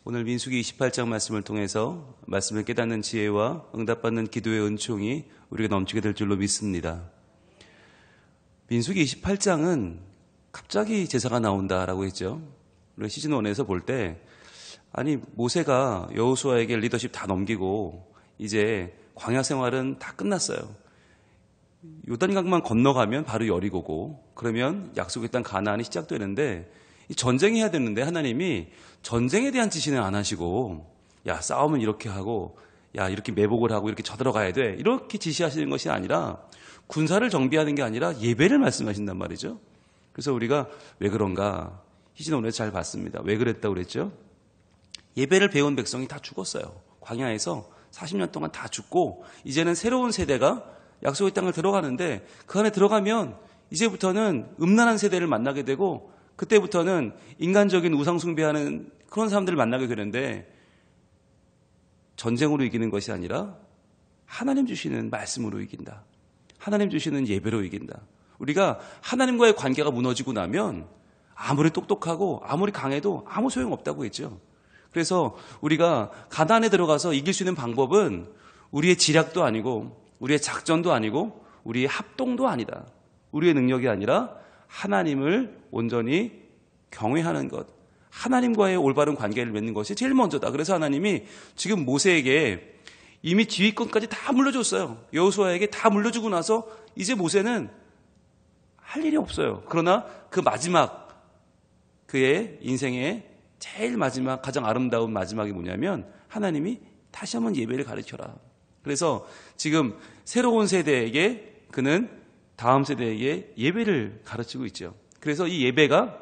오늘 민수기 28장 말씀을 통해서 말씀을 깨닫는 지혜와 응답받는 기도의 은총이 우리가 넘치게 될 줄로 믿습니다. 민수기 28장은 갑자기 제사가 나온다라고 했죠. 우리 시즌1에서 볼 때 아니 모세가 여호수아에게 리더십 다 넘기고 이제 광야 생활은 다 끝났어요. 요단강만 건너가면 바로 여리고고 그러면 약속의 땅 가나안이 시작되는데 전쟁해야 되는데 하나님이 전쟁에 대한 지시는 안 하시고 야 싸움은 이렇게 하고 야 이렇게 매복을 하고 이렇게 쳐들어가야 돼 이렇게 지시하시는 것이 아니라 군사를 정비하는 게 아니라 예배를 말씀하신단 말이죠. 그래서 우리가 왜 그런가 시즌1에서 잘 봤습니다. 왜 그랬다고 그랬죠? 예배를 배운 백성이 다 죽었어요. 광야에서 40년 동안 다 죽고 이제는 새로운 세대가 약속의 땅을 들어가는데 그 안에 들어가면 이제부터는 음란한 세대를 만나게 되고 그때부터는 인간적인 우상 숭배하는 그런 사람들을 만나게 되는데 전쟁으로 이기는 것이 아니라 하나님 주시는 말씀으로 이긴다. 하나님 주시는 예배로 이긴다. 우리가 하나님과의 관계가 무너지고 나면 아무리 똑똑하고 아무리 강해도 아무 소용없다고 했죠. 그래서 우리가 가나안에 들어가서 이길 수 있는 방법은 우리의 지략도 아니고 우리의 작전도 아니고 우리의 합동도 아니다. 우리의 능력이 아니라 하나님을 온전히 경외하는 것, 하나님과의 올바른 관계를 맺는 것이 제일 먼저다. 그래서 하나님이 지금 모세에게 이미 지휘권까지 다 물려줬어요. 여호수아에게 다 물려주고 나서 이제 모세는 할 일이 없어요. 그러나 그 마지막 그의 인생의 제일 마지막 가장 아름다운 마지막이 뭐냐면 하나님이 다시 한번 예배를 가르쳐라. 그래서 지금 새로운 세대에게 그는 다음 세대에게 예배를 가르치고 있죠. 그래서 이 예배가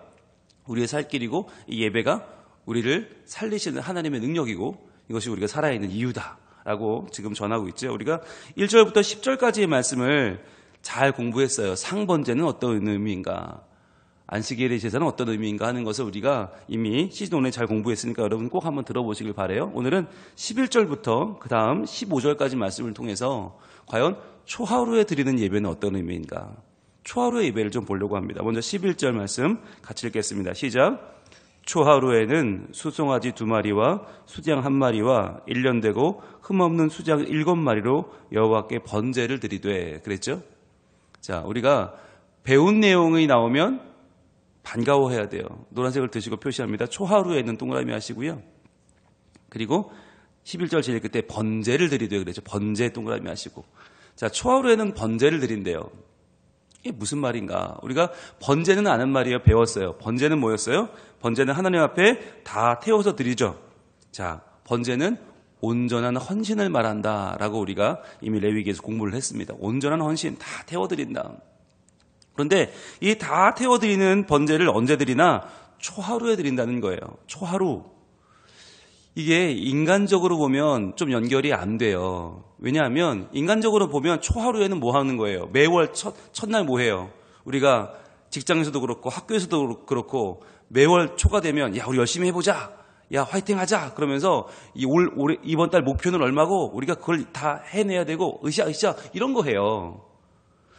우리의 살 길이고 이 예배가 우리를 살리시는 하나님의 능력이고 이것이 우리가 살아있는 이유다라고 지금 전하고 있죠. 우리가 1절부터 10절까지의 말씀을 잘 공부했어요. 상번제는 어떤 의미인가, 안식일의 제사는 어떤 의미인가 하는 것을 우리가 이미 시즌1에 잘 공부했으니까 여러분 꼭 한번 들어보시길 바라요. 오늘은 11절부터 그 다음 15절까지 말씀을 통해서 과연 초하루에 드리는 예배는 어떤 의미인가, 초하루의 예배를 좀 보려고 합니다. 먼저 11절 말씀 같이 읽겠습니다. 시작. 초하루에는 수송아지 2마리와 수장 1마리와 1년 되고 흠없는 수장 7마리로 여호와께 번제를 드리되 그랬죠. 자, 우리가 배운 내용이 나오면 반가워해야 돼요. 노란색을 드시고 표시합니다. 초하루에는 동그라미 하시고요. 그리고 11절 제일 끝에 번제를 드리되 그랬죠. 번제 동그라미 하시고. 자, 초하루에는 번제를 드린대요. 이게 무슨 말인가? 우리가 번제는 아는 말이에요. 배웠어요. 번제는 뭐였어요? 번제는 하나님 앞에 다 태워서 드리죠. 자, 번제는 온전한 헌신을 말한다라고 우리가 이미 레위기에서 공부를 했습니다. 온전한 헌신 다 태워드린다. 그런데 이 다 태워드리는 번제를 언제 드리나? 초하루에 드린다는 거예요. 초하루. 이게 인간적으로 보면 좀 연결이 안 돼요. 왜냐하면 인간적으로 보면 초하루에는 뭐 하는 거예요? 매월 첫날 뭐 해요? 우리가 직장에서도 그렇고 학교에서도 그렇고 매월 초가 되면 야 우리 열심히 해보자. 야 화이팅 하자. 그러면서 이번 달 목표는 얼마고 우리가 그걸 다 해내야 되고 으쌰으쌰 이런 거 해요.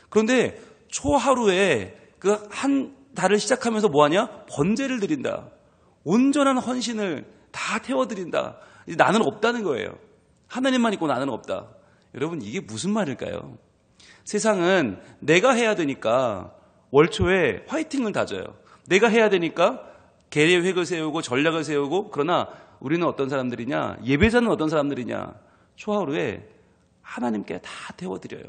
그런데 초하루에 그 한 달을 시작하면서 뭐 하냐? 번제를 드린다. 온전한 헌신을 다 태워드린다. 나는 없다는 거예요. 하나님만 있고 나는 없다. 여러분 이게 무슨 말일까요? 세상은 내가 해야 되니까 월초에 화이팅을 다져요. 내가 해야 되니까 계획을 세우고 전략을 세우고 그러나 우리는 어떤 사람들이냐? 예배자는 어떤 사람들이냐? 초하루에 하나님께 다 태워드려요.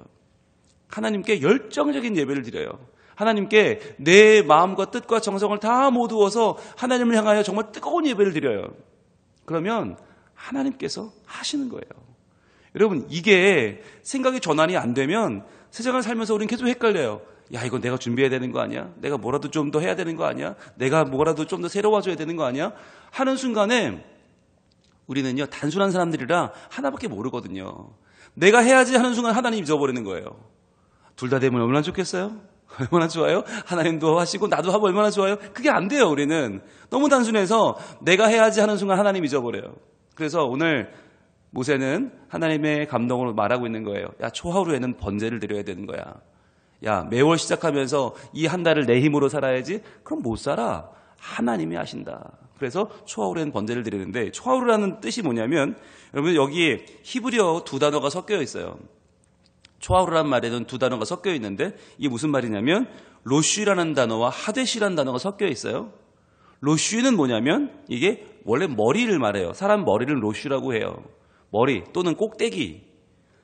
하나님께 열정적인 예배를 드려요. 하나님께 내 마음과 뜻과 정성을 다 모두어서 하나님을 향하여 정말 뜨거운 예배를 드려요. 그러면 하나님께서 하시는 거예요. 여러분 이게 생각이 전환이 안 되면 세상을 살면서 우리는 계속 헷갈려요. 야 이건 내가 준비해야 되는 거 아니야? 내가 뭐라도 좀 더 해야 되는 거 아니야? 내가 뭐라도 좀 더 새로워져야 되는 거 아니야? 하는 순간에 우리는요 단순한 사람들이라 하나밖에 모르거든요. 내가 해야지 하는 순간 하나님 잊어버리는 거예요. 둘 다 되면 얼마나 좋겠어요? 얼마나 좋아요? 하나님도 하시고 나도 하고 얼마나 좋아요? 그게 안 돼요. 우리는 너무 단순해서 내가 해야지 하는 순간 하나님 잊어버려요. 그래서 오늘 모세는 하나님의 감동으로 말하고 있는 거예요. 야 초하루에는 번제를 드려야 되는 거야. 야 매월 시작하면서 이 한 달을 내 힘으로 살아야지? 그럼 못 살아. 하나님이 하신다. 그래서 초하루에는 번제를 드리는데 초하루라는 뜻이 뭐냐면 여러분 여기에 히브리어 두 단어가 섞여 있어요. 초하루란 말에는 두 단어가 섞여 있는데 이게 무슨 말이냐면 로쉬라는 단어와 하데시라는 단어가 섞여 있어요. 로쉬는 뭐냐면 이게 원래 머리를 말해요. 사람 머리를 로쉬라고 해요. 머리 또는 꼭대기.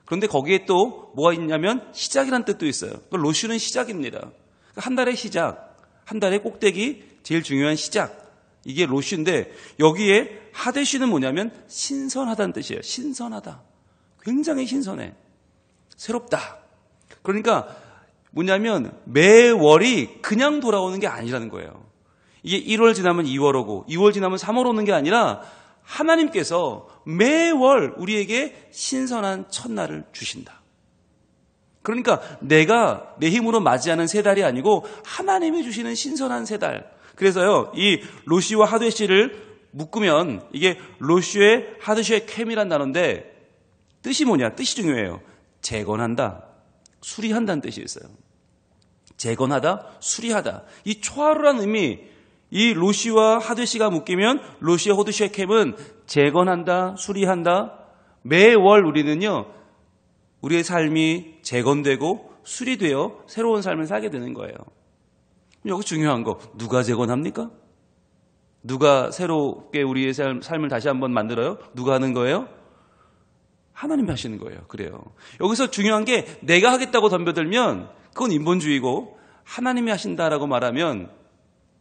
그런데 거기에 또 뭐가 있냐면 시작이라는 뜻도 있어요. 로쉬는 시작입니다. 한 달의 시작, 한 달의 꼭대기, 제일 중요한 시작. 이게 로쉬인데 여기에 하데시는 뭐냐면 신선하다는 뜻이에요. 신선하다. 굉장히 신선해. 새롭다. 그러니까 뭐냐면 매월이 그냥 돌아오는 게 아니라는 거예요. 이게 1월 지나면 2월 오고 2월 지나면 3월 오는 게 아니라 하나님께서 매월 우리에게 신선한 첫날을 주신다. 그러니까 내가 내 힘으로 맞이하는 세 달이 아니고 하나님이 주시는 신선한 세 달. 그래서요, 이 로쉬와 하데시를 묶으면 이게 로쉬의 하데시의 캠이란 단어인데 뜻이 뭐냐? 뜻이 중요해요. 재건한다, 수리한다는 뜻이 있어요. 재건하다, 수리하다. 이 초하루라는 의미, 이 로쉬와 하데시가 묶이면 로쉬와 하데시의 캠은 재건한다, 수리한다. 매월 우리는요, 우리의 삶이 재건되고 수리되어 새로운 삶을 살게 되는 거예요. 여기 중요한 거, 누가 재건합니까? 누가 새롭게 우리의 삶을 다시 한번 만들어요? 누가 하는 거예요? 하나님이 하시는 거예요. 그래요. 여기서 중요한 게 내가 하겠다고 덤벼들면 그건 인본주의고 하나님이 하신다라고 말하면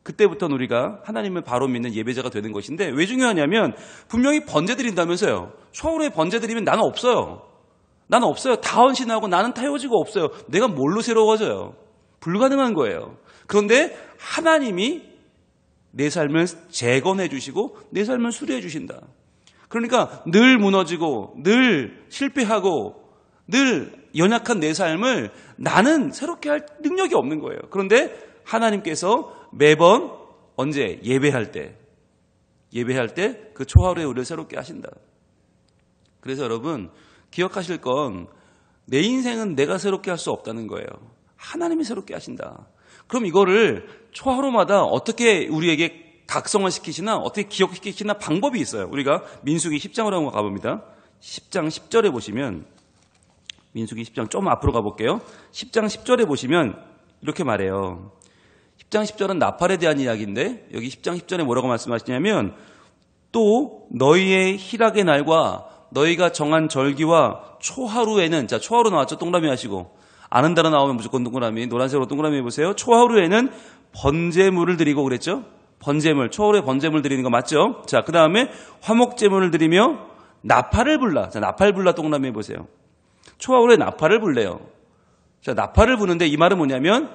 그때부터는 우리가 하나님을 바로 믿는 예배자가 되는 것인데 왜 중요하냐면 분명히 번제 드린다면서요. 초하루에 번제 드리면 나는 없어요. 나는 없어요. 다 헌신하고 나는 타협지가 없어요. 내가 뭘로 새로워져요? 불가능한 거예요. 그런데 하나님이 내 삶을 재건해 주시고 내 삶을 수리해 주신다. 그러니까 늘 무너지고 늘 실패하고 늘 연약한 내 삶을 나는 새롭게 할 능력이 없는 거예요. 그런데 하나님께서 매번 언제? 예배할 때 그 초하루에 우리를 새롭게 하신다. 그래서 여러분 기억하실 건 내 인생은 내가 새롭게 할 수 없다는 거예요. 하나님이 새롭게 하신다. 그럼 이거를 초하루마다 어떻게 우리에게 각성을 시키시나 어떻게 기억시키시나 방법이 있어요. 우리가 민수기 10장으로 한번 가봅니다. 10장 10절에 보시면 민수기 10장 좀 앞으로 가볼게요. 10장 10절에 보시면 이렇게 말해요. 10장 10절은 나팔에 대한 이야기인데 여기 10장 10절에 뭐라고 말씀하시냐면 또 너희의 희락의 날과 너희가 정한 절기와 초하루에는 자 초하루 나왔죠. 동그라미 하시고 아는 단어 나오면 무조건 동그라미 노란색으로 동그라미 해보세요. 초하루에는 번제물을 드리고 그랬죠. 번제물 초하루에 번제물 드리는 거 맞죠. 자 그 다음에 화목제물을 드리며 나팔을 불라. 자 나팔 불라 동그라미 해보세요. 초하루에 나팔을 불래요. 자 나팔을 부는데 이 말은 뭐냐면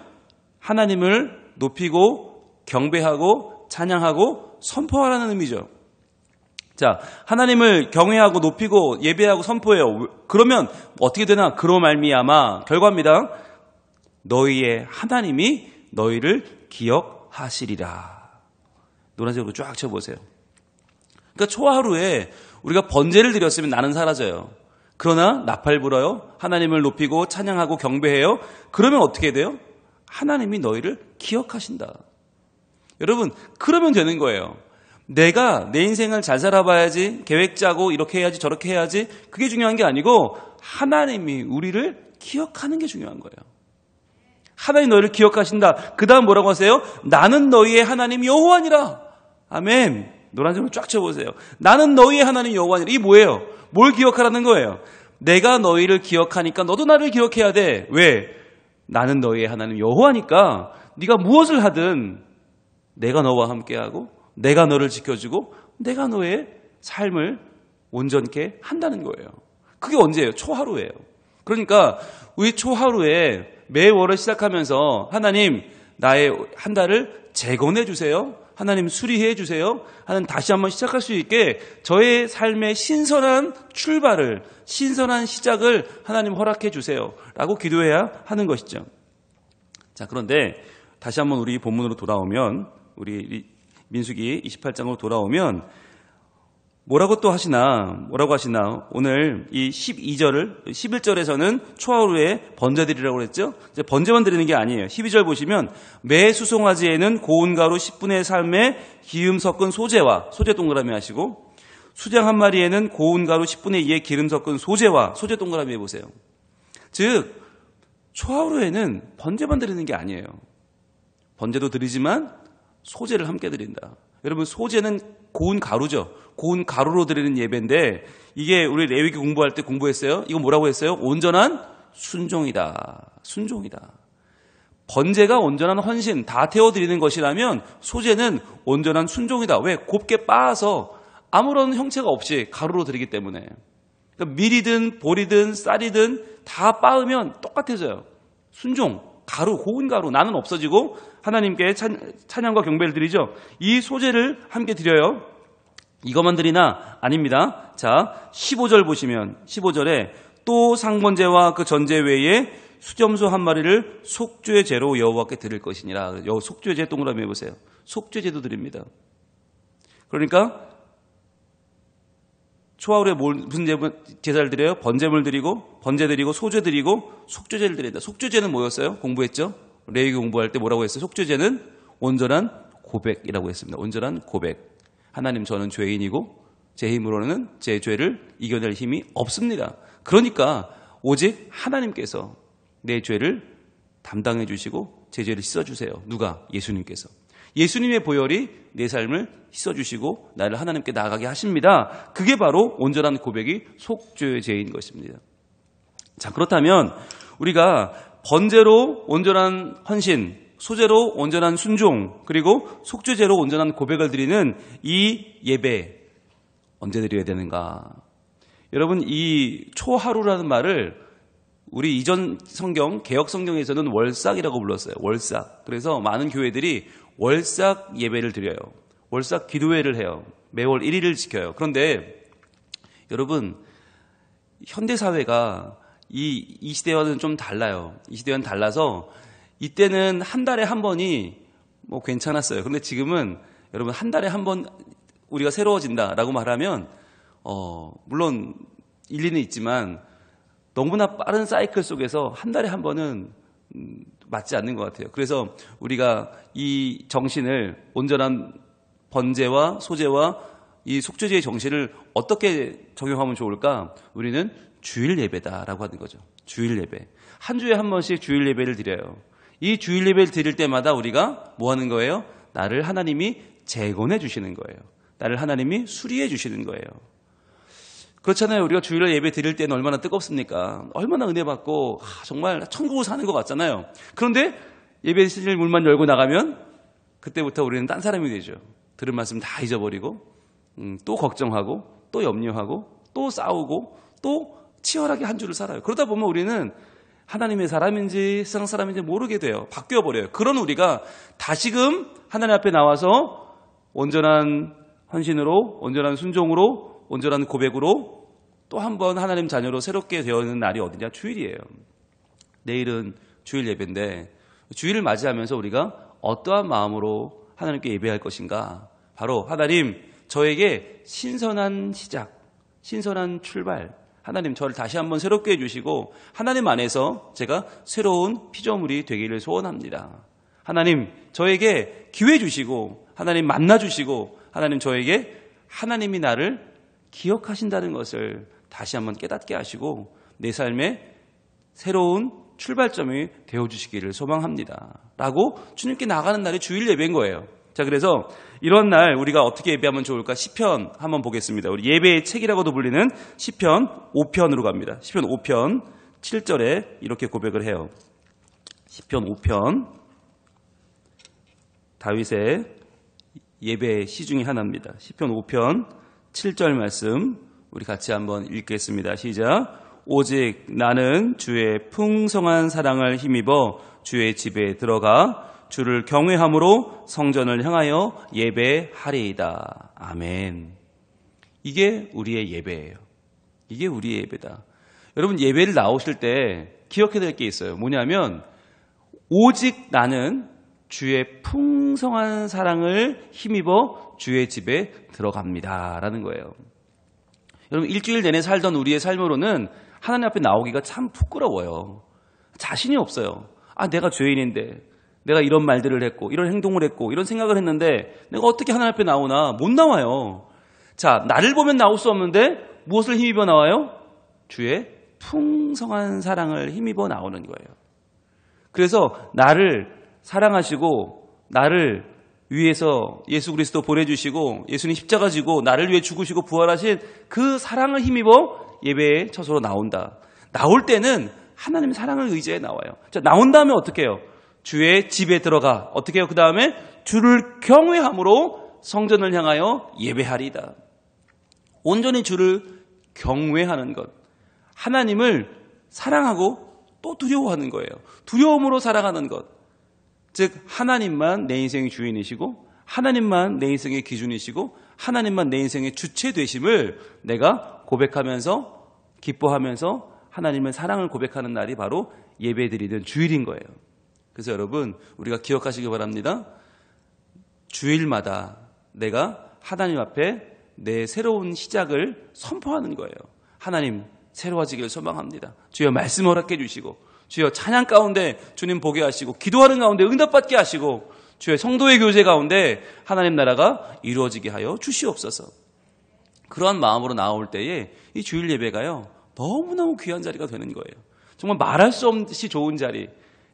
하나님을 높이고 경배하고 찬양하고 선포하라는 의미죠. 자, 하나님을 경외하고 높이고 예배하고 선포해요. 그러면 어떻게 되나? 그로 말미암아 결과입니다. 너희의 하나님이 너희를 기억하시리라. 노란색으로 쫙 쳐보세요. 그러니까 초하루에 우리가 번제를 드렸으면 나는 사라져요. 그러나 나팔 불어요. 하나님을 높이고 찬양하고 경배해요. 그러면 어떻게 돼요? 하나님이 너희를 기억하신다. 여러분, 그러면 되는 거예요. 내가 내 인생을 잘 살아봐야지, 계획 짜고 이렇게 해야지 저렇게 해야지 그게 중요한 게 아니고 하나님이 우리를 기억하는 게 중요한 거예요. 하나님 너희를 기억하신다. 그 다음 뭐라고 하세요? 나는 너희의 하나님 여호와니라. 아멘. 노란색으로 쫙 쳐보세요. 나는 너희의 하나님 여호와니라. 이게 뭐예요? 뭘 기억하라는 거예요? 내가 너희를 기억하니까 너도 나를 기억해야 돼. 왜? 나는 너희의 하나님 여호와니까 네가 무엇을 하든 내가 너와 함께하고 내가 너를 지켜주고 내가 너의 삶을 온전케 한다는 거예요. 그게 언제예요? 초하루예요. 그러니까 우리 초하루에 매월을 시작하면서 하나님 나의 한 달을 재건해 주세요. 하나님 수리해 주세요. 하나님 다시 한번 시작할 수 있게 저의 삶의 신선한 출발을 신선한 시작을 하나님 허락해 주세요. 라고 기도해야 하는 것이죠. 자 그런데 다시 한번 우리 본문으로 돌아오면 우리 민수기 28장으로 돌아오면 뭐라고 하시나, 오늘 이 11절에서는 초하루에 번제드리라고 그랬죠? 이제 번제만 드리는 게 아니에요. 12절 보시면, 매 수송아지에는 고운 가루 10분의 3에 기름 섞은 소재와, 소재 동그라미 하시고, 수장 한 마리에는 고운 가루 10분의 2에 기름 섞은 소재와, 소재 동그라미 해보세요. 즉, 초하루에는 번제만 드리는 게 아니에요. 번제도 드리지만, 소재를 함께 드린다. 여러분, 소재는 고운 가루죠. 고운 가루로 드리는 예배인데, 이게 우리 레위기 공부할 때 공부했어요. 이거 뭐라고 했어요? 온전한 순종이다. 순종이다. 번제가 온전한 헌신, 다 태워드리는 것이라면 소재는 온전한 순종이다. 왜? 곱게 빻아서 아무런 형체가 없이 가루로 드리기 때문에. 그러니까 밀이든 보리든 쌀이든 다 빻으면 똑같아져요. 순종, 가루, 고운 가루, 나는 없어지고 하나님께 찬양과 경배를 드리죠. 이 소재를 함께 드려요. 이것만 드리나? 아닙니다. 자, 15절 보시면 15절에 또 상번제와 그 전제 외에 수점수 한 마리를 속죄 제로 여호와께 드릴 것이니라. 속죄 제 동그라미 해보세요. 속죄 제도 드립니다. 그러니까 초하루에 무슨 제사를 드려요? 번제물 드리고, 번제 드리고, 소죄 드리고, 속죄제를 드린다. 속죄제는 뭐였어요? 공부했죠? 레위기 공부할 때 뭐라고 했어요? 속죄제는 온전한 고백이라고 했습니다. 온전한 고백. 하나님, 저는 죄인이고 제 힘으로는 제 죄를 이겨낼 힘이 없습니다. 그러니까 오직 하나님께서 내 죄를 담당해 주시고 제 죄를 씻어주세요. 누가? 예수님께서. 예수님의 보혈이 내 삶을 씻어주시고 나를 하나님께 나아가게 하십니다. 그게 바로 온전한 고백이 속죄제인 것입니다. 자, 그렇다면 우리가 번제로 온전한 헌신, 소제로 온전한 순종, 그리고 속죄제로 온전한 고백을 드리는 이 예배 언제 드려야 되는가? 여러분, 이 초하루라는 말을 우리 이전 성경, 개역 성경에서는 월삭이라고 불렀어요. 월삭. 그래서 많은 교회들이 월삭 예배를 드려요. 월삭 기도회를 해요. 매월 1일을 지켜요. 그런데 여러분, 현대사회가 이 시대와는 좀 달라요. 이 시대와는 달라서 이때는 한 달에 한 번이 뭐 괜찮았어요. 그런데 지금은 여러분, 한 달에 한 번 우리가 새로워진다라고 말하면 물론 일리는 있지만 너무나 빠른 사이클 속에서 한 달에 한 번은 맞지 않는 것 같아요. 그래서 우리가 이 정신을, 온전한 번제와 소제와 이 속죄제의 정신을 어떻게 적용하면 좋을까? 우리는 주일 예배다라고 하는 거죠. 주일 예배. 한 주에 한 번씩 주일 예배를 드려요. 이 주일 예배를 드릴 때마다 우리가 뭐 하는 거예요? 나를 하나님이 재건해 주시는 거예요. 나를 하나님이 수리해 주시는 거예요. 그렇잖아요. 우리가 주일날 예배 드릴 때는 얼마나 뜨겁습니까? 얼마나 은혜 받고 정말 천국을 사는 것 같잖아요. 그런데 예배 드릴 문만 열고 나가면 그때부터 우리는 딴 사람이 되죠. 들은 말씀 다 잊어버리고 또 걱정하고 또 염려하고 또 싸우고 또 치열하게 한 주를 살아요. 그러다 보면 우리는 하나님의 사람인지 세상 사람인지 모르게 돼요. 바뀌어버려요. 그런 우리가 다시금 하나님 앞에 나와서 온전한 헌신으로, 온전한 순종으로, 온전한 고백으로 또 한 번 하나님 자녀로 새롭게 되어있는 날이 어디냐? 주일이에요. 내일은 주일 예배인데 주일을 맞이하면서 우리가 어떠한 마음으로 하나님께 예배할 것인가? 바로 하나님, 저에게 신선한 시작, 신선한 출발, 하나님 저를 다시 한번 새롭게 해주시고 하나님 안에서 제가 새로운 피조물이 되기를 소원합니다. 하나님, 저에게 기회 주시고 하나님 만나주시고 하나님, 저에게 하나님이 나를 기억하신다는 것을 다시 한번 깨닫게 하시고 내 삶의 새로운 출발점이 되어주시기를 소망합니다. 라고 주님께 나가는 날이 주일 예배인 거예요. 자, 그래서 이런 날 우리가 어떻게 예배하면 좋을까? 시편 한번 보겠습니다. 우리 예배의 책이라고도 불리는 시편 5편으로 갑니다. 시편 5편 7절에 이렇게 고백을 해요. 시편 5편, 다윗의 예배의 시 중에 하나입니다. 시편 5편 7절 말씀 우리 같이 한번 읽겠습니다. 시작. 오직 나는 주의 풍성한 사랑을 힘입어 주의 집에 들어가 주를 경외함으로 성전을 향하여 예배하리이다. 아멘. 이게 우리의 예배예요. 이게 우리의 예배다. 여러분, 예배를 나오실 때 기억해야 될 게 있어요. 뭐냐면 오직 나는 주의 풍성한 사랑을 힘입어 주의 집에 들어갑니다 라는 거예요. 여러분, 일주일 내내 살던 우리의 삶으로는 하나님 앞에 나오기가 참 부끄러워요. 자신이 없어요. 내가 죄인인데, 내가 이런 말들을 했고, 이런 행동을 했고, 이런 생각을 했는데, 내가 어떻게 하나님 앞에 나오나? 못 나와요. 자, 나를 보면 나올 수 없는데, 무엇을 힘입어 나와요? 주의 풍성한 사랑을 힘입어 나오는 거예요. 그래서 나를 사랑하시고, 나를 위해서 예수 그리스도 보내주시고, 예수님 십자가 지고, 나를 위해 죽으시고 부활하신 그 사랑을 힘입어 예배의 처소로 나온다. 나올 때는 하나님의 사랑을 의지해 나와요. 자, 나온 다음에 어떻게 해요? 주의 집에 들어가. 어떻게 해요? 그 다음에 주를 경외함으로 성전을 향하여 예배하리다. 온전히 주를 경외하는 것. 하나님을 사랑하고 또 두려워하는 거예요. 두려움으로 살아가는 것. 즉 하나님만 내 인생의 주인이시고, 하나님만 내 인생의 기준이시고, 하나님만 내 인생의 주체 되심을 내가 고백하면서 기뻐하면서 하나님의 사랑을 고백하는 날이 바로 예배드리는 주일인 거예요. 그래서 여러분, 우리가 기억하시기 바랍니다. 주일마다 내가 하나님 앞에 내 새로운 시작을 선포하는 거예요. 하나님, 새로워지기를 소망합니다. 주여 말씀 허락해 주시고, 주여 찬양 가운데 주님 보게 하시고, 기도하는 가운데 응답받게 하시고, 주여 성도의 교제 가운데 하나님 나라가 이루어지게 하여 주시옵소서. 그러한 마음으로 나올 때에 이 주일 예배가요, 너무너무 귀한 자리가 되는 거예요. 정말 말할 수 없이 좋은 자리,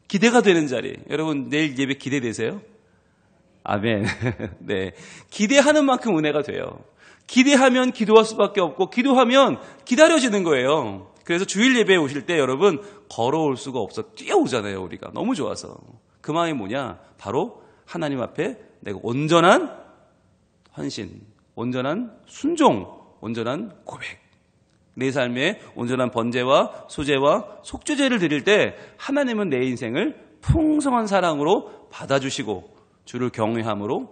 기대가 되는 자리. 여러분, 내일 예배 기대되세요? 아멘. 네, 기대하는 만큼 은혜가 돼요. 기대하면 기도할 수밖에 없고, 기도하면 기다려지는 거예요. 그래서 주일 예배에 오실 때 여러분, 걸어올 수가 없어 뛰어오잖아요. 우리가 너무 좋아서. 그 마음이 뭐냐? 바로 하나님 앞에 내가 온전한 헌신, 온전한 순종, 온전한 고백, 내 삶에 온전한 번제와 소제와 속죄제를 드릴 때 하나님은 내 인생을 풍성한 사랑으로 받아주시고, 주를 경외함으로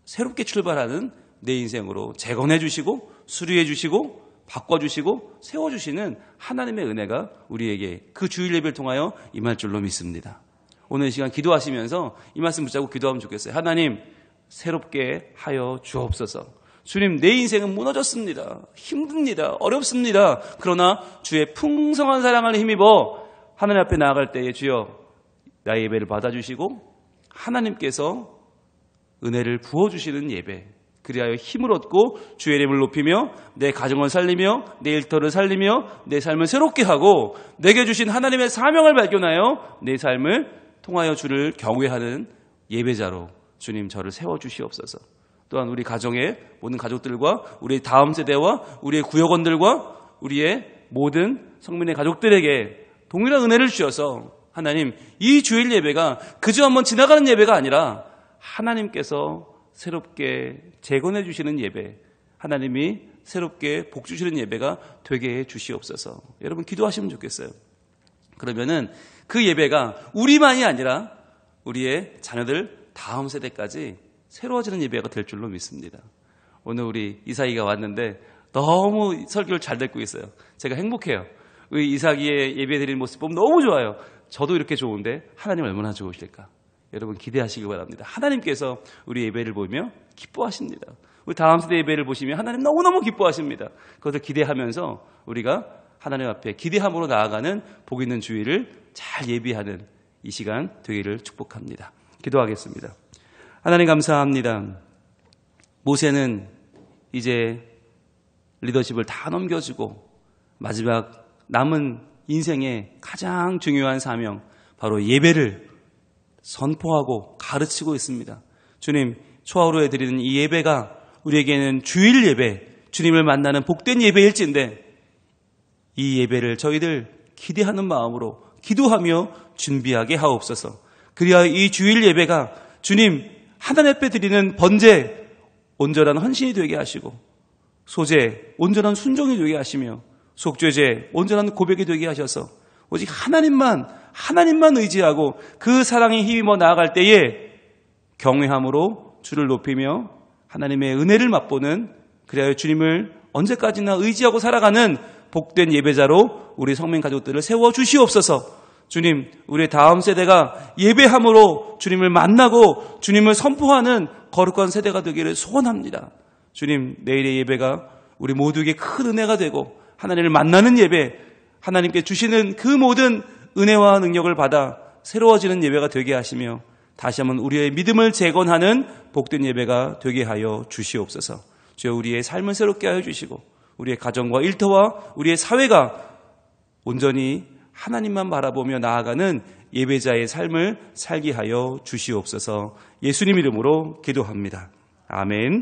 새롭게 출발하는 내 인생으로 재건해 주시고, 수리해 주시고, 바꿔주시고, 세워주시는 하나님의 은혜가 우리에게 그 주일 예배를 통하여 임할 줄로 믿습니다. 오늘 이 시간 기도하시면서 이 말씀 붙잡고 기도하면 좋겠어요. 하나님, 새롭게 하여 주옵소서. 주님, 내 인생은 무너졌습니다. 힘듭니다. 어렵습니다. 그러나 주의 풍성한 사랑을 힘입어 하나님 앞에 나아갈 때에 주여 나의 예배를 받아주시고, 하나님께서 은혜를 부어주시는 예배, 그리하여 힘을 얻고 주의 이름을 높이며 내 가정을 살리며 내 일터를 살리며 내 삶을 새롭게 하고, 내게 주신 하나님의 사명을 발견하여 내 삶을 통하여 주를 경외하는 예배자로 주님 저를 세워주시옵소서. 또한 우리 가정의 모든 가족들과 우리 다음 세대와 우리의 구역원들과 우리의 모든 성민의 가족들에게 동일한 은혜를 주셔서 하나님, 이 주일 예배가 그저 한번 지나가는 예배가 아니라 하나님께서 새롭게 재건해 주시는 예배, 하나님이 새롭게 복 주시는 예배가 되게 해 주시옵소서. 여러분 기도하시면 좋겠어요. 그러면은 그 예배가 우리만이 아니라 우리의 자녀들 다음 세대까지 새로워지는 예배가 될 줄로 믿습니다. 오늘 우리 이삭이가 왔는데 너무 설교를 잘 듣고 있어요. 제가 행복해요. 우리 이삭이의 예배 드리는 모습 보면 너무 좋아요. 저도 이렇게 좋은데 하나님 얼마나 좋으실까. 여러분 기대하시기 바랍니다. 하나님께서 우리 예배를 보며 기뻐하십니다. 우리 다음 세대 예배를 보시면 하나님 너무너무 기뻐하십니다. 그것을 기대하면서 우리가 하나님 앞에 기대함으로 나아가는 복 있는 주일을 잘 예비하는 이 시간 되기를 축복합니다. 기도하겠습니다. 하나님 감사합니다. 모세는 이제 리더십을 다 넘겨주고 마지막 남은 인생의 가장 중요한 사명, 바로 예배를 선포하고 가르치고 있습니다. 주님, 초하루에 드리는 이 예배가 우리에게는 주일 예배, 주님을 만나는 복된 예배일진데 이 예배를 저희들 기대하는 마음으로 기도하며 준비하게 하옵소서. 그리하여 이 주일 예배가 주님 하나님 앞에 드리는 번제, 온전한 헌신이 되게 하시고, 소제, 온전한 순종이 되게 하시며, 속죄제, 온전한 고백이 되게 하셔서 오직 하나님만 의지하고 그 사랑에 힘입어 나아갈 때에 경외함으로 주를 높이며 하나님의 은혜를 맛보는, 그리하여 주님을 언제까지나 의지하고 살아가는 복된 예배자로 우리 성민 가족들을 세워주시옵소서. 주님, 우리의 다음 세대가 예배함으로 주님을 만나고 주님을 선포하는 거룩한 세대가 되기를 소원합니다. 주님, 내일의 예배가 우리 모두에게 큰 은혜가 되고 하나님을 만나는 예배, 하나님께 주시는 그 모든 은혜와 능력을 받아 새로워지는 예배가 되게 하시며 다시 한번 우리의 믿음을 재건하는 복된 예배가 되게 하여 주시옵소서. 주여 우리의 삶을 새롭게 하여 주시고 우리의 가정과 일터와 우리의 사회가 온전히 하나님만 바라보며 나아가는 예배자의 삶을 살게 하여 주시옵소서. 예수님 이름으로 기도합니다. 아멘.